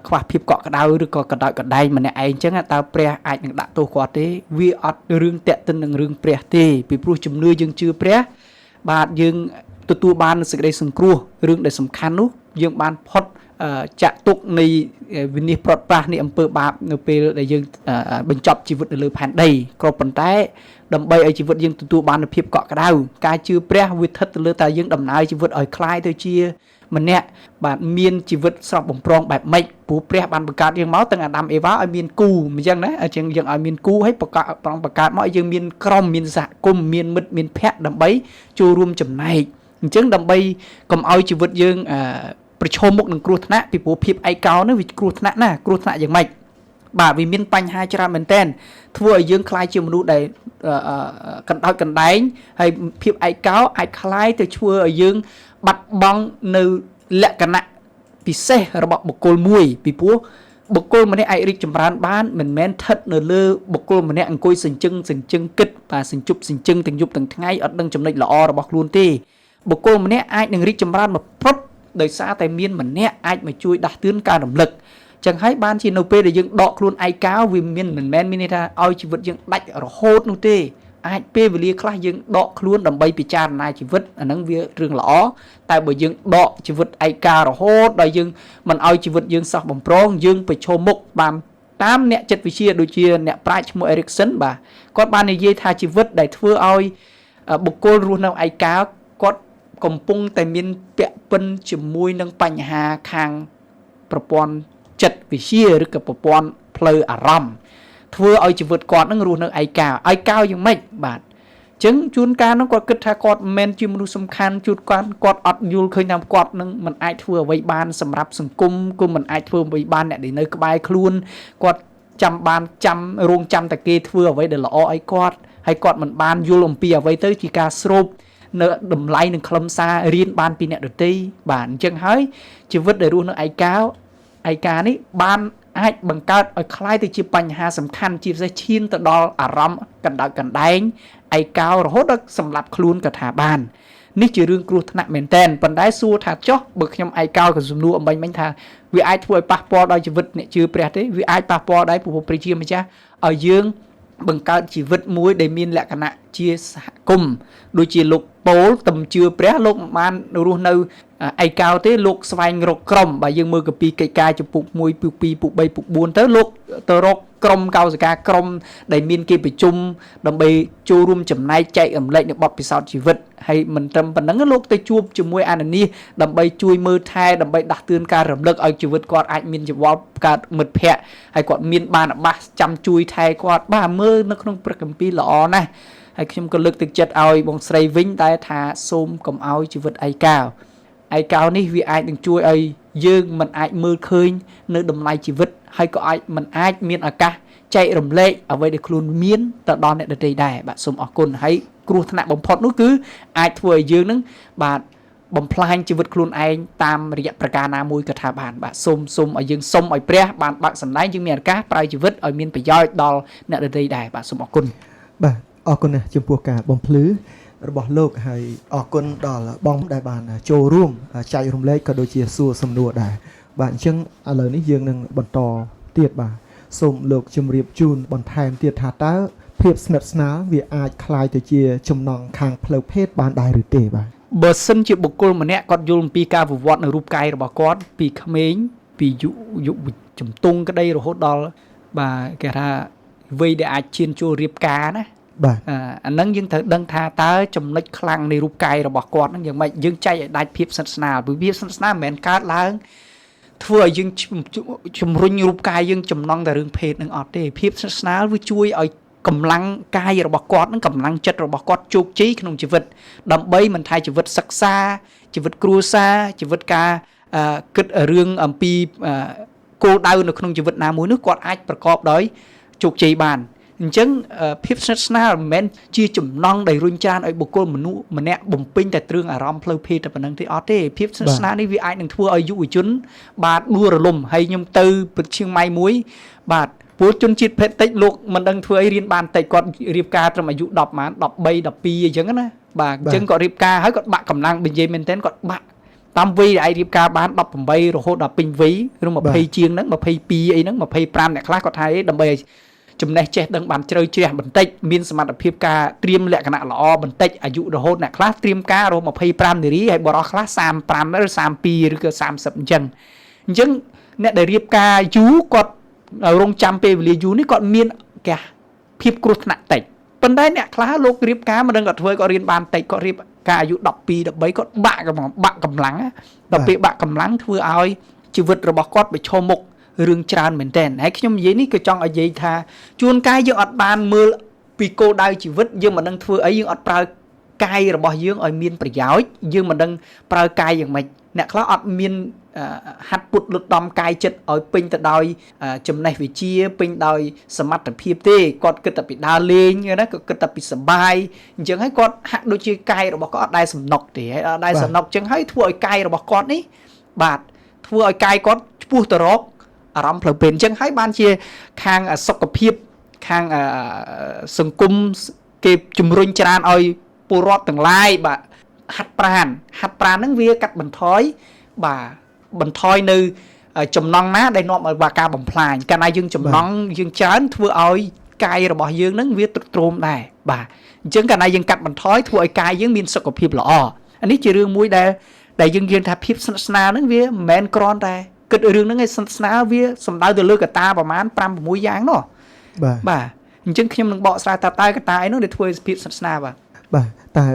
ខ្វះភាពកក់ក្ដៅឬក៏កណ្ដោចកណ្ដែងម្នាក់ឯងចឹងតើព្រះអាចនឹងដាក់ទោសគាត់ទេវាអត់រឿងតាក់ទិននឹងរឿងព្រះទេពីព្រោះជំនឿយើងជឿព្រះបាទយើងទទួលបានសេចក្តីសង្គ្រោះរឿងដែលសំខាន់នោះយើងបានផុតចាក់ទុកនៃវិនិច្ឆ័យប្រត់ប្រាស់នៃអំពើបាបនៅពេលដែលយើងបញ្ចប់ជីវិតនៅលើផែនដីក៏ប៉ុន្តែដើម្បីឲ្យជីវិតយើងទទួលបាននូវភាពកក់ក្ដៅការជឿព្រះវាស្ថិតទៅលើតើយើងដំណើរជីវិតឲ្យคล้ายទៅជាម្នាក់បាទមានជីវិតស្រស់បំព្រងបែបម៉េចព្រោះព្រះបានបង្កើតយើងមកទាំងអាដាមអេវ៉ាឲ្យមានគូអញ្ចឹងណាអញ្ចឹងយើងឲ្យមានគូហើយបង្កើតមកឲ្យយើងមានក្រុមមានសហគមន៍មានមិត្តមានភ័ក្តិដើម្បីចូលរួមចំណែកអញ្ចឹងដើម្បីកុំឲ្យជីវិតយើងប្រឈមមុខនឹងគ្រោះថ្នាក់ពីព្រោះភាពឯកោនេះវាគ្រោះថ្នាក់ណាគ្រោះថ្នាក់យ៉ាងម៉េចបាទវាមានបញ្ហាច្រើនមែនទែនធ្វើឲ្យយើងคล้ายជាមនុស្សដែលកណ្ដោចកណ្ដែងហើយភាពឯកោអាចคล้ายទៅធ្វើឲ្យយើងបាត់បង់នៅលក្ខណៈពិសេសរបស់បុគ្គលមួយពីព្រោះបុគ្គលម្នាក់អាចរីកចម្រើនបានមិនមែនស្ថិតនៅលើបុគ្គលម្នាក់អង្គុយសញ្ជឹងគិតបាទសញ្ជប់សញ្ជឹងទាំងយប់ទាំងថ្ងៃអត់ដឹងចំណុចល្អរបស់ខ្លួនទេបុគ្គលម្នាក់អាចនឹងរីកចម្រើនមកព្រឹបដោយសារតែមានម្នាក់អាចមកជួយដាស់តឿនការរំលឹកចឹងហើយបានជានៅពេលដែលយើងដកខ្លួនឯកោវាមិនមែនមានន័យថាឲ្យជីវិតយើងដាច់រហូតនោះទេអាចពេលវេលាខ្លះយើងដកខ្លួនដើម្បីពិចារណាជីវិតអាហ្នឹងវារឿងល្អតែបើយើងដកជីវិតឯកោរហូតដល់យើងមិនឲ្យជីវិតយើងសោះបំប្រងយើងប្រឈមមុខបានតាមអ្នកចិត្តវិទ្យាដូចជាអ្នកប្រាជ្ញឈ្មោះ Erikson បាទគាត់បាននិយាយថាជីវិតដែលធ្វើឲ្យបុគ្គលរស់នៅឯកោគាត់កំពុងតែមានពាក់ព័ន្ធជាមួយនឹងបញ្ហាខាងប្រព័ន្ធចិត្តវិទ្យាឬក៏ប្រព័ន្ធផ្លូវអារម្មណ៍ធ្វើឲ្យជីវិតគាត់នឹងរស់នៅឯកោយ៉ាងម៉េចបាទអញ្ចឹងជួនកាលនោះគាត់គិតថាគាត់មិនមែនជាមនុស្សសំខាន់ជួនកាលគាត់អត់យល់ឃើញថាគាត់នឹងមិនអាចធ្វើអ្វីបានសម្រាប់សង្គមគឺមិនអាចធ្វើអ្វីបានអ្នកដែលនៅក្បែរខ្លួនគាត់ចាំរងចាំតែគេធ្វើអ្វីដែលល្អឲ្យគាត់ហើយគាត់មិនបានយល់អំពីអ្វីទៅជាការស្រូបនៅតម្លៃនឹងខ្លឹមសាររៀនបានពីអ្នកដទៃបាទអញ្ចឹងហើយជីវិតដែលរស់នៅឯកានេះបានអាចបង្កើតឲ្យคล้ายទៅជាបញ្ហាសំខាន់ជាពិសេសឈានទៅដល់អារម្មណ៍កណ្ដោចកណ្ដែងឯកោរហូតដល់សម្លាប់ខ្លួនក៏ថាបាននេះជារឿងគ្រោះថ្នាក់មែនតែនប៉ុន្តែសួរថាចុះបើខ្ញុំឯកោក៏សំណួរអំបញ្ញថាវាអាចធ្វើឲ្យប៉ះពាល់ដល់ជីវិតអ្នកជឿព្រះទេវាអាចប៉ះពាល់ដែរព្រោះព្រះជាម្ចាស់ឲ្យយើងបង្កើតជីវិតមួយដែលមានលក្ខណៈជាសហគមន៍ដូចជាលោកពោលទំជឿព្រះលោកបានរស់នៅឯកោទេលោកស្វែងរកក្រុមបើយើងមើលកាពីកិច្ចការចំពុក1ពុក2ពុក3ពុក4ទៅលោកទៅរកក្រុមកោសិកាក្រុមដែលមានគេប្រជុំដើម្បីចូលរួមចំណែកចែករំលែកនៅបទពិសោធន៍ជីវិតហើយមិនត្រឹមប៉ុណ្ណឹងលោកទៅជួបជាមួយអានានីសដើម្បីជួយមើលថែដើម្បីដាស់តឿនការរំលឹកឲ្យជីវិតគាត់អាចមានជីវ័លកើតមិត្តភ័ក្តិហើយគាត់មានបានអាបាសចាំជួយថែគាត់បាទមើលនៅក្នុងព្រះគម្ពីរល្អណាស់ហើយខ្ញុំក៏លើកទឹកចិត្តឲ្យបងស្រីវិញតែថាសូមកុំឲ្យជីវិតឯកោនេះវាអាចនឹងជួយឲ្យយើងមិនអាចមើលឃើញនៅតម្លៃជីវិតហើយក៏មិនអាចមានឱកាសចែករំលែកអ្វីដែលខ្លួនមានទៅដល់អ្នកដទៃដែរបាទសូមអរគុណហើយគ្រោះថ្នាក់បំផុតនោះគឺអាចធ្វើឲ្យយើងនឹងបាទបំផ្លាញជីវិតខ្លួនឯងតាមរយៈប្រការណាមួយក៏ថាបានបាទសូមឲ្យយើងសុំឲ្យព្រះបានបើកសម្ដែងយើងមានឱកាសប្រើជីវិតឲ្យមានប្រយោជន៍ដល់អ្នកដទៃដែរបាទសូមអរគុណបាទអរគុណណាស់ចំពោះការបំភ្លឺរបស់លោកហើយអរគុណដល់បងដែលបានចូលរួមចែករំលែកក៏ដូចជាសួរសំណួរដែរបាទអញ្ចឹងឥឡូវនេះយើងនឹងបន្តទៀតបាទសូមលោកជម្រាបជូនបន្ថែមទៀតថាតើភាពស្និទ្ធស្នាលវាអាចคล้ายទៅជាចំណងខាងផ្លូវភេទបានដែរឬទេបាទបើសិនជាបុគ្គលម្នាក់គាត់យល់អំពីការវិវត្តនៅរូបកាយរបស់គាត់ពីក្មេងពីយុវជំទង់ក្តីរហូតដល់បាទគេថាវ័យដែលអាចឈានចូលរៀបការណាបាទអាហ្នឹងយើងត្រូវដឹងថាតើចំណុចខ្លាំងនៃរូបកាយរបស់គាត់ហ្នឹងយ៉ាងម៉េចយើងចែកឲ្យដាច់ភាពស្និទ្ធស្នាលពីភាពស្និទ្ធស្នាលមិនមែនកើតឡើងធ្វើឲ្យយើងជំរុញរូបកាយយើងចំណងតែរឿងភេទនឹងអត់ទេភាពស្និទ្ធស្នាលវាជួយឲ្យកម្លាំងកាយរបស់គាត់នឹងកម្លាំងចិត្តរបស់គាត់ជោគជ័យក្នុងជីវិតដើម្បីមិនថាជីវិតសិក្សាជីវិតគ្រួសារជីវិតការគិតរឿងអំពី គោលដៅនៅក្នុងជីវិតណាមួយនោះគាត់អាចប្រកបដោយជោគជ័យបានអញ្ចឹងភាពស្និទ្ធស្នាលមិនមែនជាចំណងដែលរុញច្រានឲ្យបុគ្គលមនុស្សម្នាក់បំពេញតែគ្រឿងអារម្មណ៍ផ្លូវភេទតែប៉ុណ្្នឹងទេអត់ទេភាពស្និទ្ធស្នាលនេះវាអាចនឹងធ្វើឲ្យយុវជនបាទដួលរលំហើយខ្ញុំទៅប្រទេសឈៀងម៉ៃមួយបាទពលជនជាតិភេទតិចលោកមិនដឹងធ្វើអីរៀនបានតិចគាត់រៀបការត្រឹមអាយុ10ម៉ាន13 12អញ្ចឹងណាបាទអញ្ចឹងគាត់រៀបការហើយគាត់បាក់កម្លាំងនិយាយមែនទែនគាត់បាក់តាមវ័យដែលអាចរៀបការបាន18រហូតដល់ពេញវ័យឬ20ជាងហ្នឹង22អីហ្នឹង25អ្នកខ្លះគាត់ថាអីដើម្បីឲ្យចំណេះចេះដឹងបានជ្រៅជ្រះបន្តិចមានសមត្ថភាពការត្រៀមលក្ខណៈល្អបន្តិចអាយុរហូតអ្នកខ្លះត្រៀមការរហូត25នារីហើយបរិសខ្លះ35ឬ32ឬក៏30អញ្ចឹងអ្នកដែលរៀបការយូរគាត់រងចាំពេលវេលាយូរនេះគាត់មានគេភាពគ្រោះថ្នាក់តិចប៉ុន្តែអ្នកខ្លះលោករៀបការមិនដឹងគាត់ធ្វើគាត់រៀនបានតិចគាត់រៀបការអាយុ12 13គាត់បាក់កម្លាំងដល់ពេលបាក់កម្លាំងធ្វើឲ្យជីវិតរបស់គាត់ប្រឈមមុខរឿងច្រើនមែនតើហើយខ្ញុំនិយាយនេះក៏ចង់ឲ្យនិយាយថាជួនកាលយើងអត់បានមើលពីគោលដៅជីវិតយើងមិនដឹងធ្វើអីយើងអត់ប្រើកាយរបស់យើងឲ្យមានប្រយោជន៍យើងមិនដឹងប្រើកាយយ៉ាងម៉េចអ្នកខ្លះអត់មានហាត់ពុតលុតដំកាយចិត្តឲ្យពេញទៅដោយចំណេះវិជ្ជាពេញដោយសមត្ថភាពទេគាត់គិតតែពីដើរលេងណាគាត់គិតតែពីសបាយអញ្ចឹងហើយគាត់ហាក់ដូចជាកាយរបស់គាត់អត់ដែរសំណុកទេហើយអត់ដែរសំណុកអញ្ចឹងហើយធ្វើឲ្យកាយរបស់គាត់នេះបាទធ្វើឲ្យកាយគាត់ឆ្ពោះទៅរកអារម្មណ៍ផ្លូវភេទអញ្ចឹងហើយបានជាខាងសុខភាពខាងសង្គមគេជំរុញច្រានឲ្យពលរដ្ឋទាំងឡាយបាទហាត់ប្រាណហ្នឹងវាកាត់បន្ថយបាទបន្ថយនៅចំណងណាដែលនាំឲ្យការបំផ្លាញកាលណាយើងចំណងយើងច្រើនធ្វើឲ្យកាយរបស់យើងហ្នឹងវាទ្រុឌទ្រោមដែរបាទអញ្ចឹងកាលណាយើងកាត់បន្ថយធ្វើឲ្យកាយយើងមានសុខភាពល្អអានេះជារឿងមួយដែលយើងនិយាយថាភាពស្និទ្ធស្នាលហ្នឹងវាមិនមែនគ្រាន់តែគិតរឿងហ្នឹងឯងស្និទ្ធស្នាលវាសំដៅទៅលើកត្តាប្រហែល 5-6 យ៉ាងនោះបាទអញ្ចឹងខ្ញុំនឹងបកស្រាយតើកត្តាអីនោះដែលធ្វើឲ្យភាពស្និទ្ធស្នាលបាទតែ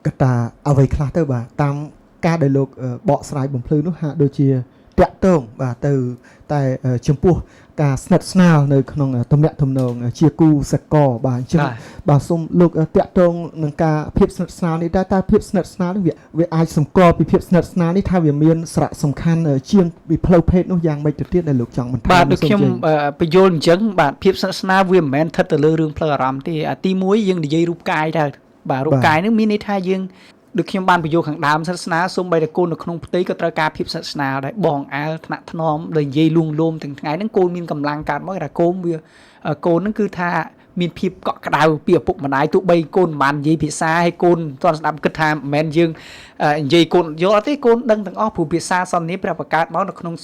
កត្តាអ្វីខ្លះទៅបាទតាមការដែលលោកបកស្រាយបំភ្លឺនោះហាក់ដូចជាតាក់ទងបាទទៅតែចំពោះការស្និទ្ធស្នាលនៅក្នុងទំនាក់ទំនងជាគូសកលបាទអញ្ចឹងបាទសូមលោកតាក់ទងនឹងការភាពស្និទ្ធស្នាលនេះតើភាពស្និទ្ធស្នាលនេះវាអាចសម្គាល់ពីភាពស្និទ្ធស្នាលនេះថាវាមានសារៈសំខាន់ជាងពីផ្លូវភេទនោះយ៉ាងម៉េចទៅទៀតដែលលោកចង់បន្ថែមបាទដូចខ្ញុំបញ្យល់អញ្ចឹងបាទភាពស្និទ្ធស្នាលវាមិនមែនស្ថិតទៅលើរឿងផ្លូវអារម្មណ៍ទេទី1យើងនិយាយរូបកាយដែរបាទរូបកាយនេះមានន័យថាយើងដូចខ្ញុំបានបញ្យល់ខាងដើមស្និទ្ធស្នាលសូម្បីតែកូននៅក្នុងផ្ទៃក៏ត្រូវការភាពស្និទ្ធស្នាលដែរបងអាលថ្នាក់ថ្នមដែលនិយាយលួងលោមទាំងថ្ងៃហ្នឹងកូនមានកម្លាំងកើតមកថាកូនហ្នឹងគឺថាមានភាពកក់ក្ដៅពីឪពុកម្ដាយទោះបីកូនមិនបាននិយាយភាសាហើយកូនតន់ស្ដាប់គិតថាមិនមែនយើងនិយាយកូនយល់អត់ទេកូនដឹងទាំងអស់ព្រោះភាសាសន្ទនាព្រះបង្កើតមកនៅក្នុង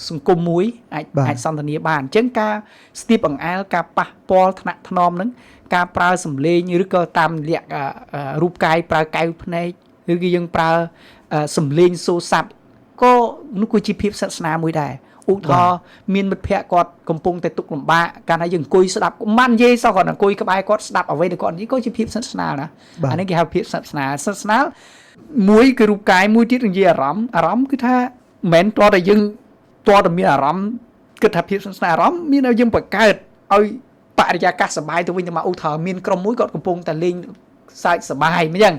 សង្គមមួយអាចសន្ទនាបានអញ្ចឹងការស្ទាបអង្អែលការប៉ះពាល់ថ្នាក់ថ្នមហ្នឹងការប្រើសម្លេងឬក៏តាមលក្ខរូបកាយប្រើកែវភ្នែកឬក៏យើងប្រើសម្លេងសូរស័ព្ទក៏នោះគឺជាភាពស្និទ្ធស្នាលមួយដែរឧទាហរណ៍មានមិត្តភ័ក្តិគាត់កំពុងតែទុក្ខលំបាកកាលណាយើងអង្គុយស្ដាប់មិនបាននិយាយសោះគាត់អង្គុយក្បែរគាត់ស្ដាប់អ្វីដែលគាត់និយាយក៏ជាភាពស្និទ្ធស្នាលណាអានេះគេហៅភាពស្និទ្ធស្នាលមួយគឺរូបកាយមួយទៀតនិយាយអារម្មណ៍គឺថាមិនមែនតើតែយើងតើតែមានអារម្មណ៍គិតថាភាពស្និទ្ធស្នាលអារម្មណ៍មានឲ្យយើងបង្កើតឲ្យបរិយាកាសសប្បាយទៅវិញទៅមកឧទាហរណ៍មានក្រុមមួយគាត់កំពុងតែលេងសើចសប្បាយអញ្ចឹង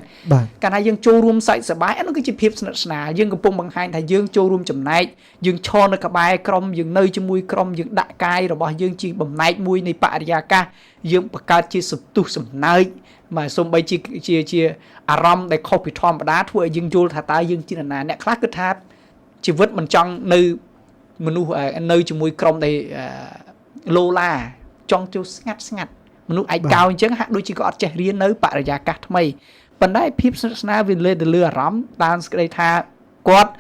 កាលណាយើងចូលរួមសើចសប្បាយអានោះគឺជាភាពស្និទ្ធស្នាលយើងកំពុងបង្ហាញថាយើងចូលរួមចំណែកយើងឈរនៅក្បែរក្រុមយើងនៅជាមួយក្រុមយើងដាក់កាយរបស់យើងជាបំណែកមួយនៃបរិយាកាសយើងបង្កើតជាសន្ទុះសំណើចមកសូម្បីជាអារម្មណ៍ដែលខុសពីធម្មតាធ្វើឲ្យយើងយល់ថាតើយើងជាណាអ្នកខ្លះគិតថាជីវិតមិនចង់នៅមនុស្សនៅជាមួយក្រុមដែលឡូឡាចង់ចូលស្ងាត់មនុស្សឯកោអញ្ចឹងហាក់ដូចជាក៏អត់ចេះរៀននៅបរិយាកាសថ្មីប៉ុន្តែភាពស្និទ្ធស្នាលវាលើទៅលើអារម្មណ៍តាមសេចក្តីថាគាត់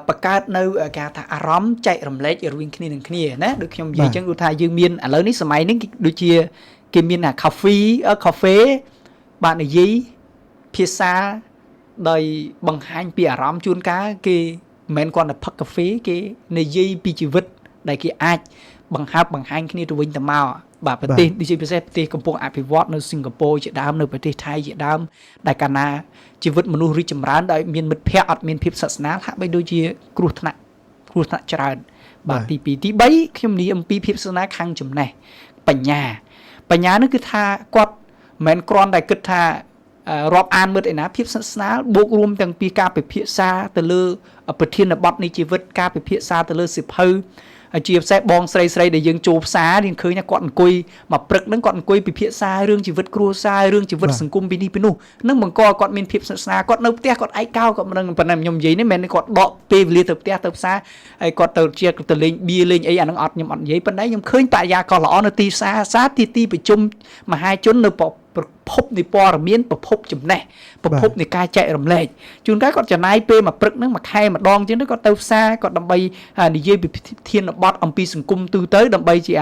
បង្កើតនៅគេថាអារម្មណ៍ចែករំលែករវាងគ្នានឹងគ្នាណាដូចខ្ញុំនិយាយអញ្ចឹងដូចថាយើងមានឥឡូវនេះសម័យនេះដូចជាគេមានកាហ្វេបាទនិយាយភាសាដោយបង្ហាញពីអារម្មណ៍ជួនកាលគេមិនមែនគាត់តែផឹកកាហ្វេគេនិយាយពីជីវិតដែលគេអាចបង្ហាញគ្នាទៅវិញទៅមកបាទប្រទេសដូចជាពិសេសប្រទេសកំពុងអភិវឌ្ឍនៅសិង្ហបុរីជាដើមនៅប្រទេសថៃជាដើមដែលកាលណាជីវិតមនុស្សរីកចម្រើនដោយមានមិត្តភ័ក្តិអត់មានភាពស្និទ្ធស្នាលហាក់បីដូចជាគ្រោះថ្នាក់ច្រើនបាទទី2ទី3ខ្ញុំនិយាយអំពីភាពស្និទ្ធស្នាលខាងចំណេះបញ្ញានោះគឺថាគាត់មិនមែនគ្រាន់តែគិតថា រាប់អានមើលឯណាភាពស្និទ្ធស្នាលបូករួមទាំងពីការពិភាក្សាទៅលើប្រធានបទនៃជីវិតការពិភាក្សាទៅលើសិភៅជាពិសេសបងស្រីដែលយើងចូលផ្សារយើងឃើញគាត់អង្គុយមកព្រឹកហ្នឹងគាត់អង្គុយពិភាក្សារឿងជីវិតគ្រួសាររឿងជីវិតសង្គមពីនេះពីនោះនឹងបង្កគាត់មានភាពស្និទ្ធស្នាលគាត់នៅផ្ទះគាត់ឯកោគាត់មិនប៉ុណ្ណឹងខ្ញុំនិយាយនេះមិនមែនគាត់ដកពេលវេលាទៅផ្ទះទៅផ្សារហើយគាត់ទៅជាទៅលេងបៀលេងអីអាហ្នឹងអត់ខ្ញុំអត់និយាយប៉ុន្តែខ្ញុំឃើញបរិយាកាសល្អនៅទីផ្សារទីប្រជុំមហាជននៅប្រភពនៃព័ត៌មានប្រភពចំណេះប្រភពនៃការចែករំលែកជួនកាលគាត់ចំណាយពេលមកព្រឹកហ្នឹងមួយខែម្ដងជាងទៅគាត់ទៅផ្សារគាត់ដើម្បីនិយាយពីធានបទអំពីសង្គមទូទៅដើម្បីជា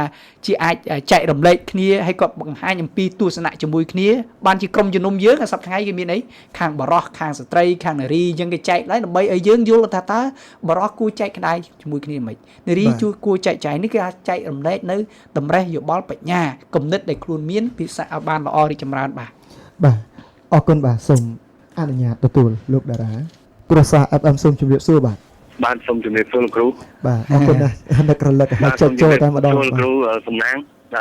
អាចចែករំលែកគ្នាហើយគាត់បង្ហាញអំពីទស្សនៈជាមួយគ្នាបានជាក្រុមជំនុំយើងសប្តាហ៍ថ្ងៃគេមានអីខាងបរោះខាងស្ត្រីខាងនារីអញ្ចឹងគេចែកឡើងដើម្បីឲ្យយើងយល់ថាតើបរោះគួរចែកក្តាយជាមួយគ្នាមិននារីជួយគួរចែកចាយនេះគេអាចចែករំលែកនៅតម្រេះយោបល់បញ្ញាគំនិតដែលខ្លួនមានភាសាឲ្យបានល្អរីកចម្រើនបាទអរគុណបាទសូមអនុញ្ញាតទទួលលោកតារាគ្រួសារ FM សូមជម្រាបសួរបាទសូមជម្រាបសួរលោកគ្រូបាទអរគុណណាស់នឹករលឹកឲ្យចូលតែម្ដងលោកគ្រូសំណាង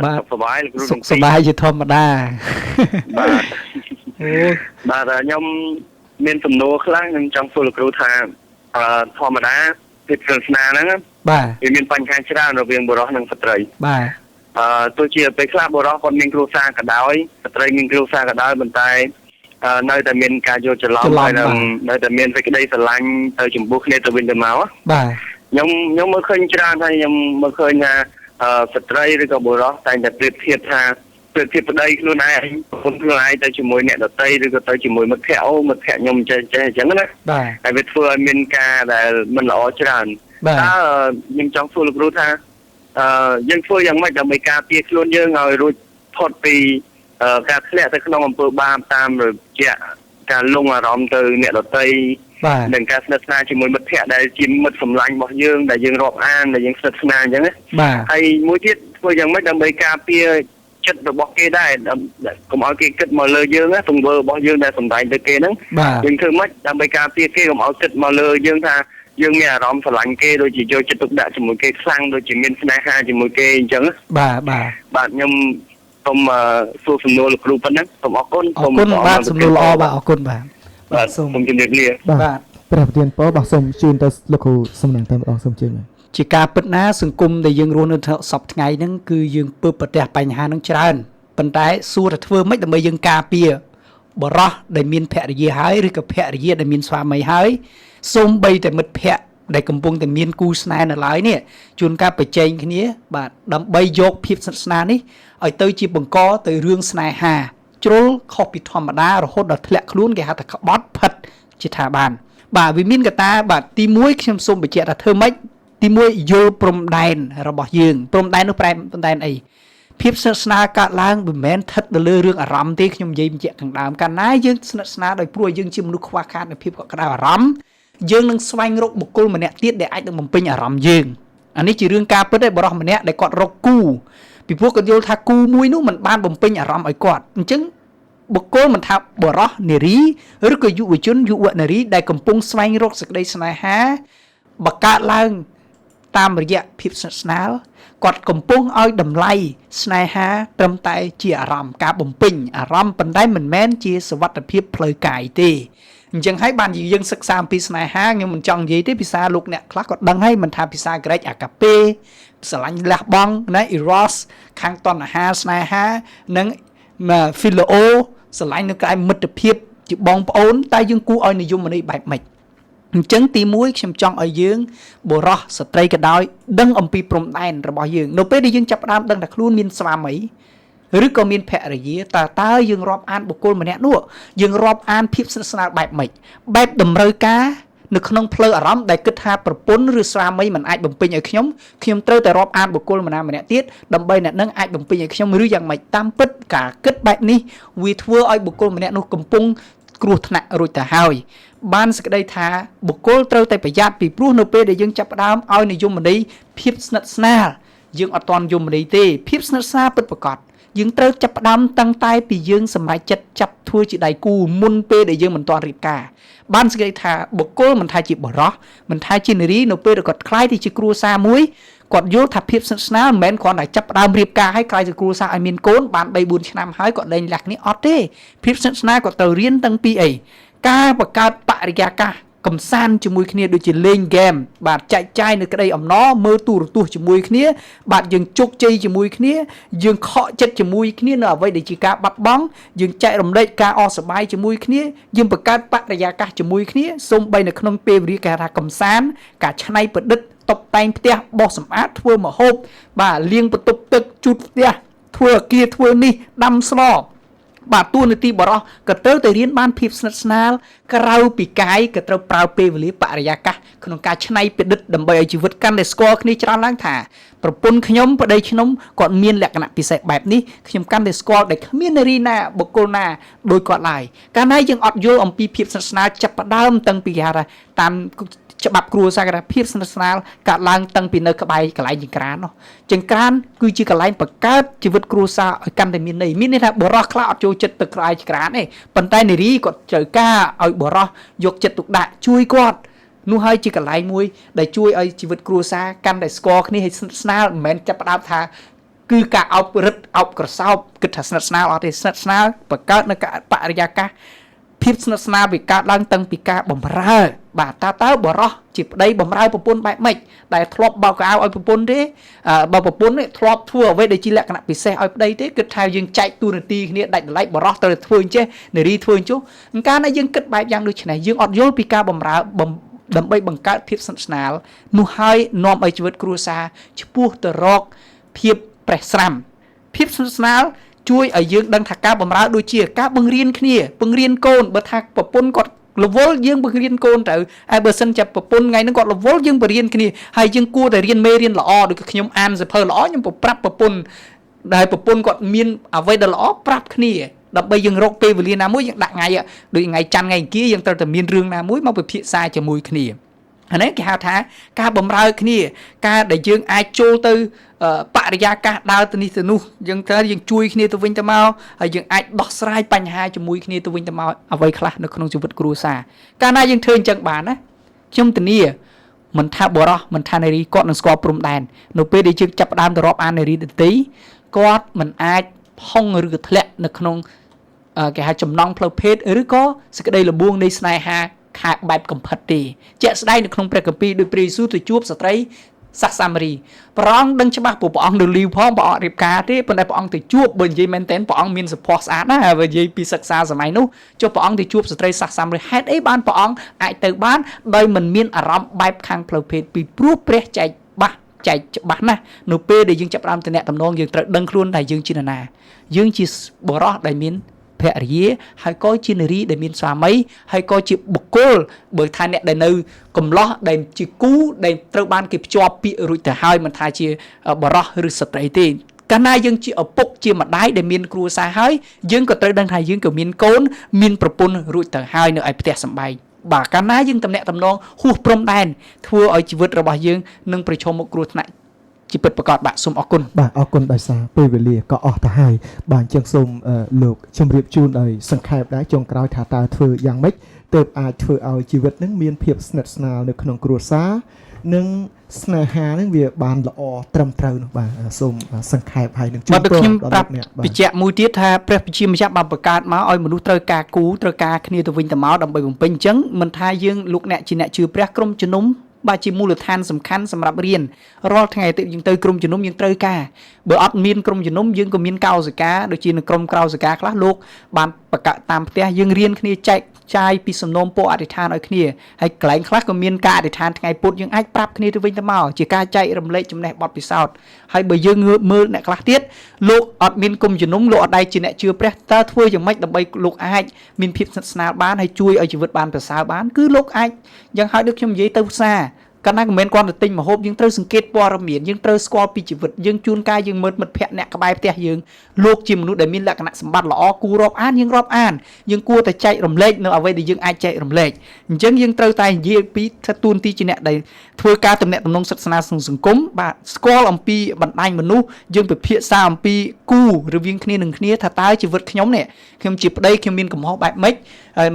បាទសុខសប្បាយលោកគ្រូសុខសប្បាយជាធម្មតាបាទបាទខ្ញុំមានសំណួរខ្លះខ្ញុំចង់សួរលោកគ្រូថាធម្មតាភាពស្និទ្ធស្នាលហ្នឹងបាទវាមានបញ្ហាច្រើនរវាងបុរសនិងស្ត្រីបាទទោះជាពេលខ្លះបុរសគាត់មានគ្រួសារក៏ដោយស្ត្រីមានគ្រួសារក៏ដោយប៉ុន្តែនៅតែមានការយល់ច្រឡំហើយនៅតែមានសេចក្តីស្រឡាញ់ទៅចំពោះគ្នាទៅវិញទៅមកបាទខ្ញុំមើលឃើញច្រើនហើយខ្ញុំមើលឃើញថាស្ត្រីឬក៏បុរសតែងតែប្រៀបធៀបប្តីខ្លួនឯងប្រពន្ធខ្លួនឯងទៅជាមួយអ្នកដទៃឬក៏ទៅជាមួយមិត្តភក្តិមិត្តភក្តិខ្ញុំចេះអញ្ចឹងណាបាទហើយវាធ្វើឲ្យមានការដែលមិនល្អច្រើនតើខ្ញុំចង់សួរលោកគ្រូថាយើងធ្វើយ៉ាងម៉េចដើម្បីការពារខ្លួនយើងឲ្យរួចផុតពីការធ្លាក់ទៅក្នុងអំពើបាបតាមរយៈការលងអារម្មណ៍ទៅអ្នកដទៃនិងការស្និទ្ធស្នាលជាមួយមិត្តភក្តិដែលជាមិត្តសម្លាញ់របស់យើងដែលយើងរាប់អានដែលយើងស្និទ្ធស្នាលអញ្ចឹងណាហើយមួយទៀតធ្វើយ៉ាងម៉េចដើម្បីការពារចិត្តរបស់គេដែរកុំឲ្យគេគិតមកលើយើងណាទង្វើរបស់យើងដែលសម្ដែងទៅគេហ្នឹងយើងធ្វើម៉េចដើម្បីការពារគេកុំឲ្យគិតមកលើយើងថាយើងមានអារម្មណ៍ស្រឡាញ់គេដូចជាយកចិត្តទុកដាក់ជាមួយគេខ្លាំងដូចជាមានស្នេហាជាមួយគេអញ្ចឹងបាទខ្ញុំសូមសួរសំណួរលោកគ្រូប៉ុណ្ណឹងសូមអរគុណបាទសំណួរល្អបាទអរគុណបាទសូមជម្រាបលាបាទព្រះប្រធានពរបាទសូមជូនទៅលោកគ្រូសំណាងតែម្ដងសូមជឿបាទជាការពិតណាសង្គមដែលយើងរស់នៅសពថ្ងៃហ្នឹងគឺយើងពើប្រទះបញ្ហាហ្នឹងច្រើនប៉ុន្តែសួរថាធ្វើម៉េចដើម្បីយើងការពារបរោះដែលមានភរិយាហើយឬក៏ភរិយាដែលមានស្វាមីហើយសូម្បីតែមិត្តភក្តិដែលកំពុងតែមានគូស្នេហ៍នៅឡើយនេះជួនកាលប្រជែងគ្នាបាទដើម្បីយកភាពស្និទ្ធស្នាលនេះឲ្យទៅជាបង្កទៅរឿងស្នេហាជ្រុលខុសពីធម្មតារហូតដល់ធ្លាក់ខ្លួនគេហៅថាក្បត់ផិតជាថាបានបាទវាមានកត្តាបាទទី1ខ្ញុំសូមបញ្ជាក់ថាធ្វើម៉េចទី1យល់ព្រំដែនរបស់យើងព្រំដែននោះប្រែព្រំដែនអីភាពស្និទ្ធស្នាលកើតឡើងមិនមែនស្ថិតនៅលើរឿងអារម្មណ៍ទេខ្ញុំនិយាយបញ្ជាក់ខាងដើមកាលណាយើងស្និទ្ធស្នាលដោយព្រោះយើងជាមនុស្សខ្វះខាតនៃភាពកក់ក្ដៅអារម្មណ៍យើងនឹងស្វែងរកបុគ្គលម្នាក់ទៀតដែលអាចនឹងបំពេញអារម្មណ៍យើងអានេះជារឿងការពិតឯបរិសម្នាក់ដែលគាត់រកគូពីព្រោះគាត់យល់ថាគូមួយនោះមិនបានបំពេញអារម្មណ៍ឲ្យគាត់អញ្ចឹងបុគ្គលមិនថាបរិសនារីឬក៏យុវជនយុវនារីដែលកំពុងស្វែងរកសេចក្តីស្នេហាបកកើតឡើងតាមរយៈភាពស្និទ្ធស្នាលគាត់កំពុងឲ្យតម្លៃស្នេហាត្រឹមតែជាអារម្មណ៍ការបំពេញអារម្មណ៍ប៉ុន្តែមិនមែនជាសុវត្ថិភាពផ្លូវកាយទេអញ្ចឹងហើយបានយើងសិក្សាអំពីស្នេហាខ្ញុំមិនចង់និយាយទេភាសាលោកអ្នកខ្លះក៏ដឹងហើយមិនថាភាសាក្រិចអាកាពេស្រឡាញ់លះបង់ណា Eros ខាងតណ្ហាស្នេហានិង Phileo ស្រឡាញ់នៅក្រៅមិត្តភាពជាបងប្អូនតែយើងគួរឲ្យនិយមន័យបែបម៉េចអញ្ចឹងទី1ខ្ញុំចង់ឲ្យយើងបុរសស្ត្រីក៏ដោយដឹងអំពីព្រំដែនរបស់យើងនៅពេលដែលយើងចាប់ផ្ដើមដឹងថាខ្លួនមានស្វាមីឬក៏មានភរិយាតើយើងរាប់អានបុគ្គលម្នាក់នោះយើងរាប់អានភាពស្និទ្ធស្នាលបែបម៉េចបែបតម្រូវការនៅក្នុងផ្លូវអារម្មណ៍ដែលគិតថាប្រពន្ធឬស្វាមីមិនអាចបំពេញឲ្យខ្ញុំត្រូវតែរាប់អានបុគ្គលម្នាក់ទៀតដើម្បីអ្នកនឹងអាចបំពេញឲ្យខ្ញុំឬយ៉ាងម៉េចតាមពិតការគិតបែបនេះវាធ្វើឲ្យបុគ្គលម្នាក់នោះកំពុងគ្រោះថ្នាក់រួចទៅហើយបានសេចក្តីថាបុគ្គលត្រូវតែប្រយ័ត្នពីព្រោះនៅពេលដែលយើងចាប់ផ្ដើមឲ្យនិយមន័យភាពស្និទ្ធស្នាលយើងអត់ទាន់យមន័យទេភាពស្និទ្ធស្នាលពិតប្រាកដ យើងត្រូវចាប់ផ្ដើមតាំងតែពីយើងសម្រេចចិត្តចាប់ធ្វើជាដៃគូមុនពេលដែលយើងមិនទាន់រៀបការបានសេចក្តីថាបុគ្គលមិនថាជាបរិសមិនថាជានារីនៅពេលដែលគាត់ខ្លាយទៅជាគ្រួសារមួយគាត់យល់ថាភាពស្និទ្ធស្នាលមិនមែនគ្រាន់តែចាប់ផ្ដើមរៀបការហើយខ្លាយជាគ្រួសារឲ្យមានកូនបាន 3-4 ឆ្នាំហើយគាត់លែងលះគ្នាអត់ទេភាពស្និទ្ធស្នាលគាត់ត្រូវរៀនតាំងពីអីការបង្កើតបរិយាកាសកំសាន្តជាមួយគ្នាដូចជាលេងហ្គេមបាទចែកចាយនៅក្តីអំណរមើលទូរទស្សន៍ជាមួយគ្នាបាទយើងជោគជ័យជាមួយគ្នាយើងខកចិត្តជាមួយគ្នានៅអ្វីដែលជាការបាត់បង់យើងចែករំលែកការអស់សប្បាយជាមួយគ្នាយើងបង្កើតបរិយាកាសជាមួយគ្នាសូម្បីនៅក្នុងពេលវេលាគេថាកំសាន្តការច្នៃប្រឌិតតុបតែងផ្ទះបោសសម្អាតធ្វើម្ហូបបាទលាងបន្ទប់ទឹកជូតផ្ទះធ្វើអគារធ្វើនេះដាំស្លបាទតួនាទីបរិសក៏ត្រូវតែរៀនបានភាពស្និទ្ធស្នាលក្រៅពីកាយក៏ត្រូវប្រើពេលវេលាបរិយាកាសក្នុងការច្នៃប្រឌិតដើម្បីឲ្យជីវិតកាន់តែស្គាល់គ្នាច្រើនឡើងថាប្រពន្ធខ្ញុំប្តីខ្ញុំគាត់មានលក្ខណៈពិសេសបែបនេះខ្ញុំកាន់តែស្គាល់ដែលគ្មាននារីណាបុគ្គលណាដូចគាត់ឡើយកាលណាយើងអត់យល់អំពីភាពស្និទ្ធស្នាលចាប់ផ្ដើមតាំងពីគេថាតាមច្បាប់គ្រួសារគេថាភាពស្និទ្ធស្នាលកើតឡើងតាំងពីនៅក្បែរកន្លែងចង្ក្រាននោះចង្ក្រានគឺជាកន្លែងបង្កើតជីវិតគ្រួសារឲ្យកាន់តែមានន័យមានន័យថាបរិសខ្លះអត់ចូលចិត្តទៅក្បែរចង្ក្រានទេប៉ុន្តែនារីគាត់ត្រូវការឲ្យបរិសយកចិត្តទុកដាក់ជួយគាត់នោះហើយជាកន្លែងមួយដែលជួយឲ្យជីវិតគ្រួសារកាន់តែស្គាល់គ្នាឲ្យស្និទ្ធស្នាលមិនមែនចាប់ផ្ដើមថាគឺការអោបរឹតអោបក្រសោបគិតថាស្និទ្ធស្នាលអត់ទេស្និទ្ធស្នាលបង្កើតនៅបរិយាកាសភាពស្និទ្ធស្នាលវាកើតឡើងតាំងពីការបំរើបាទតើបរិសជាប្តីបំរើប្រពន្ធបែបម៉េចដែលធ្លាប់បោកកៅឲ្យប្រពន្ធទេបើប្រពន្ធនេះធ្លាប់ធ្វើអ្វីដែលជាលក្ខណៈពិសេសឲ្យប្តីទេគិតថាយើងចែកទូនាទីគ្នាដាច់ដライបរិសត្រូវធ្វើអញ្ចេះនារីធ្វើអញ្ចោះកាលណាយើងគិតបែបយ៉ាងដូចនេះយើងអត់យល់ពីការបំរើដើម្បីបង្កើតភាពស្និទ្ធស្នាលនោះហើយនាំឲ្យជីវិតគ្រួសារឆ្ពោះទៅរកភាពប្រេះស្រាំភាពស្និទ្ធស្នាលជួយឲ្យយើងដឹងថាការបំរើដូចជាការបង្រៀនគ្នាបង្រៀនកូនបើថាប្រពន្ធគាត់រវល់យើងបង្រៀនកូនទៅហើយបើសិនជាប្រពន្ធថ្ងៃហ្នឹងគាត់រវល់យើងបង្រៀនគ្នាហើយយើងគួរតែរៀនមេរៀនល្អដូចខ្ញុំអានសៀវភៅល្អខ្ញុំប្រាប់ប្រពន្ធដែលប្រពន្ធគាត់មានអ្វីដែលល្អប្រាប់គ្នាដើម្បីយើងរកពេលវេលាណាមួយយើងដាក់ថ្ងៃដូចថ្ងៃច័ន្ទថ្ងៃអង្គារយើងត្រូវតែមានរឿងណាមួយមកពិភាក្សាជាមួយគ្នាអានេះគេហៅថាការបំរើគ្នាការដែលយើងអាចចូលទៅបរិយាកាសដើរទៅនេះទៅនោះយើងត្រូវយើងជួយគ្នាទៅវិញទៅមកហើយយើងអាចដោះស្រាយបញ្ហាជាមួយគ្នាទៅវិញទៅមកអ្វីខ្លះនៅក្នុងជីវិតគ្រួសារកាលណាយើងធ្វើអញ្ចឹងបានណាខ្ញុំធានាមិនថាបរិសមិនថានារីគាត់នឹងស្គាល់ព្រំដែននៅពេលដែលយើងចាប់ផ្ដើមទៅរាប់អាននារីដទៃគាត់មិនអាចផុងឬក៏ធ្លាក់នៅក្នុងគេហៅចំណងផ្លូវភេទឬក៏សេចក្តីល្បួងនៃស្នេហាខែបែបកំផិតទេជាក់ស្ដែងនៅក្នុងព្រះគម្ពីរដោយព្រះយេស៊ូវទៅជួបស្ត្រីសាសាមារីព្រះអង្គដឹងច្បាស់ព្រោះព្រះអង្គនៅលីវផងព្រះអង្គរៀបការទេប៉ុន្តែព្រះអង្គទៅជួបបើនិយាយមែនតើព្រះអង្គមានសុភ័ស្អាតណាស់បើនិយាយពីសិក្សាសម័យនោះចុះព្រះអង្គទៅជួបស្ត្រីសាសាមារីហេតុអីបានព្រះអង្គអាចទៅបានដោយមិនមានអារម្មណ៍បែបខាងផ្លូវភេទពីព្រោះព្រះចែកច្បាស់ណាស់នៅពេលដែលយើងចាប់ផ្ដើមតំណែងតំណងយើងត្រូវដឹងខ្លួនថាយើងជានរណាយើងជាបរិសដែលមានភរិយាហើយក៏ជានារីដែលមានស្វាមីហើយក៏ជាបុគ្គលបើថាអ្នកដែលនៅកំឡោះដែលជាគូដែលត្រូវបានគេភ្ជាប់ពាក្យរួចទៅហើយមិនថាជាបរិសឬស្ត្រីទេកាលណាយើងជាឪពុកជាម្ដាយដែលមានគ្រួសារហើយយើងក៏ត្រូវដឹងថាយើងក៏មានកូនមានប្រពន្ធរួចទៅហើយនៅឯផ្ទះសម្បែងបាទកាលណាយើងតំណែងតំណងហួសព្រំដែនធ្វើឲ្យជីវិតរបស់យើងនឹងប្រឈមមុខគ្រោះថ្នាក់ជាពិតប្រាកដបាទសូមអរគុណបាទអរគុណដោយសារពេលវេលាក៏អស់ទៅហើយបាទអញ្ចឹងសូមលោកជម្រាបជូនឲ្យសង្ខេបដែរចុងក្រោយថាតើធ្វើយ៉ាងម៉េចទើបអាចធ្វើឲ្យជីវិតនឹងមានភាពស្និទ្ធស្នាលនៅក្នុងគ្រួសារនិងស្នេហានឹងវាបានល្អត្រឹមត្រូវនោះបាទសូមសង្ខេបឲ្យនឹងជូនពរខ្ញុំប្រាប់បញ្ជាក់មួយទៀតថាព្រះជាម្ចាស់បានបង្កើតមកឲ្យមនុស្សត្រូវការគូត្រូវការគ្នាទៅវិញទៅមកដើម្បីបំពេញអញ្ចឹងមិនថាយើងលោកអ្នកជាអ្នកជឿព្រះក្រុមជំនុំបាទជាមូលដ្ឋានសំខាន់សម្រាប់រៀនរាល់ថ្ងៃទៅយើងទៅក្រុមជំនុំយើងត្រូវការបើអត់មានក្រុមជំនុំយើងក៏មានកោសិកាដូចជានៅក្រុមក្រៅសិកាខ្លះលោកបានបកតាមផ្ទះយើងរៀនគ្នាចែកចាយពីសំណូមពរអធិដ្ឋានឲ្យគ្នាហើយកន្លែងខ្លះក៏មានការអធិដ្ឋានថ្ងៃពុធយើងអាចប្រាប់គ្នាទៅវិញទៅមកជាការចែករំលែកចំណេះបទពិសោធន៍ហើយបើយើងមើលអ្នកខ្លះទៀតលោកអត់មានគុំជំនុំលោកអត់ដែរជាអ្នកជឿព្រះតើធ្វើយ៉ាងម៉េចដើម្បីលោកអាចមានភាពស្និទ្ធស្នាលបានហើយជួយឲ្យជីវិតបានប្រសើរបានគឺលោកអាចយ៉ាងហើយដូចខ្ញុំនិយាយទៅផ្សារ កាលណាមិនមែនគាត់ទៅទិញម្ហូបយើងត្រូវសង្កេតព័ត៌មានយើងត្រូវស្គាល់ពីជីវិតយើងជួនកាលយើងមើលមិត្តភ័ក្តិអ្នកក្បែរផ្ទះយើងលោកជាមនុស្សដែលមានលក្ខណៈសម្បត្តិល្អគួររាប់អានយើងរាប់អានយើងគួរតែចែករំលែកនៅអ្វីដែលយើងអាចចែករំលែកអញ្ចឹងយើងត្រូវតែនិយាយពីទួនាទីជាអ្នកដែលធ្វើការទំនាក់ទំនងសិទ្ធិស្នាសង្គមបាទស្គាល់អំពីបណ្ដាញមនុស្សយើងពិភាក្សាអំពីគូរវាងគ្នានឹងគ្នាថាតើជីវិតខ្ញុំនេះខ្ញុំជាប្តីខ្ញុំមានកំហុសបែបម៉េច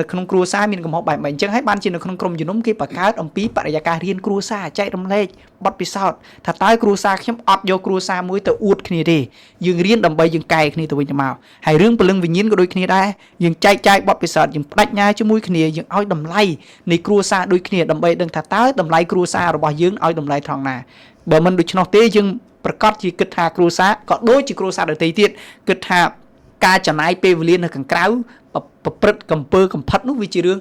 នៅក្នុងគ្រួសារមានកំហុសបែបម៉េចអញ្ចឹងហើយបានជានៅក្នុងក្រុមជំនុំគេបង្កើតអំពីបរិយាកាសរៀនគ្រួសារចែករំលែកបទពិសោធន៍ថាតើគ្រួសារខ្ញុំអត់យកគ្រួសារមួយទៅអួតគ្នាទេយើងរៀនដើម្បីយើងកែគ្នាទៅវិញទៅមកហើយរឿងពលឹងវិញ្ញាណក៏ដូចគ្នាដែរយើងចែកចាយបទពិសោធន៍យើងបដិញ្ញាជាមួយគ្នាយើងឲ្យតម្លៃនៃគ្រួសារដូចគ្នាដើម្បីដឹងថាតើតម្លៃគ្រួសាររបស់យើងឲ្យតម្លៃត្រង់ណាបើមិនដូច្នោះទេយើងប្រកាសជាគិតថាគ្រួសារក៏ដូចជាគ្រួសារដទៃទៀតគិតថាការចំណាយពេលវេលានៅខាងក្រៅប្រព្រឹត្តកំពើកំផិតនោះវាជារឿង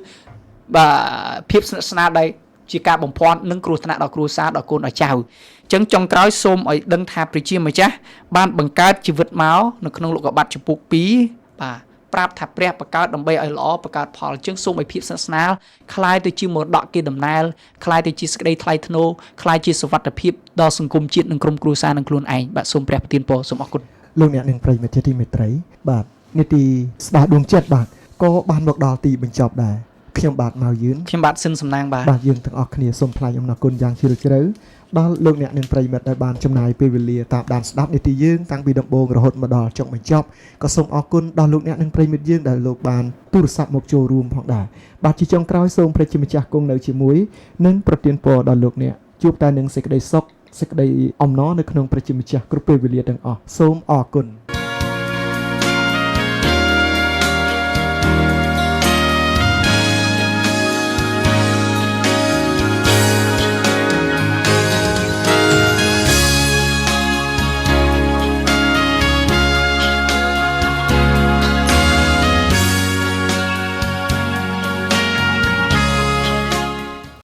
បាទភាពស្និទ្ធស្នាលដែលជាការបំភាន់នឹងគ្រោះថ្នាក់ដល់គ្រួសារដល់កូនដល់ចៅអញ្ចឹងចុងក្រោយសូមឲ្យដឹងថាប្រជាម្ចាស់បានបង្កើតជីវិតមកនៅក្នុងលោកុបត្តិចំពុក2បាទប្រាប់ថាព្រះបង្កើតដើម្បីឲ្យល្អបង្កើតផលអញ្ចឹងសូមឲ្យភាពស្និទ្ធស្នាលคล้ายទៅជាមរតកគេដំណើរคล้ายទៅជាសេចក្តីថ្លៃថ្នូរคล้ายជាសុវត្ថិភាពដល់សង្គមជាតិនិងក្រុមគ្រួសារនិងខ្លួនឯងបាទសូមព្រះប្រទានពរសូមអរគុណលោកអ្នកនឹងប្រិយមិត្តជាទីមេត្រីបាទនីតិស្ដារដួងចិត្តបាទក៏បានមកដល់ទីបញ្ចប់ដែរខ្ញុំបាទមកយឿនខ្ញុំបាទស៊ិនសំណាងបាទយើងទាំងអស់គ្នាសូមថ្លែងអំណរគុណយ៉ាងជ្រាលជ្រៅដល់លោកអ្នកនិងប្រិយមិត្តដែលបានចំណាយពេលវេលាតាមដានស្ដាប់នីតិយើងតាំងពីដំបូងរហូតមកដល់ចុងបញ្ចប់ក៏សូមអរគុណដល់លោកអ្នកនិងប្រិយមិត្តយើងដែលលោកបានទូរស័ព្ទមកចូលរួមផងដែរបាទជាចុងក្រោយសូមព្រះជាម្ចាស់គង់នៅជាមួយនិងប្រទានពរដល់លោកអ្នកជួបតែនឹងសេចក្តីសុខសេចក្តីអំណរនៅក្នុងព្រះជាម្ចាស់គ្រប់ពេលវេលាទាំងអស់សូមអរគុណ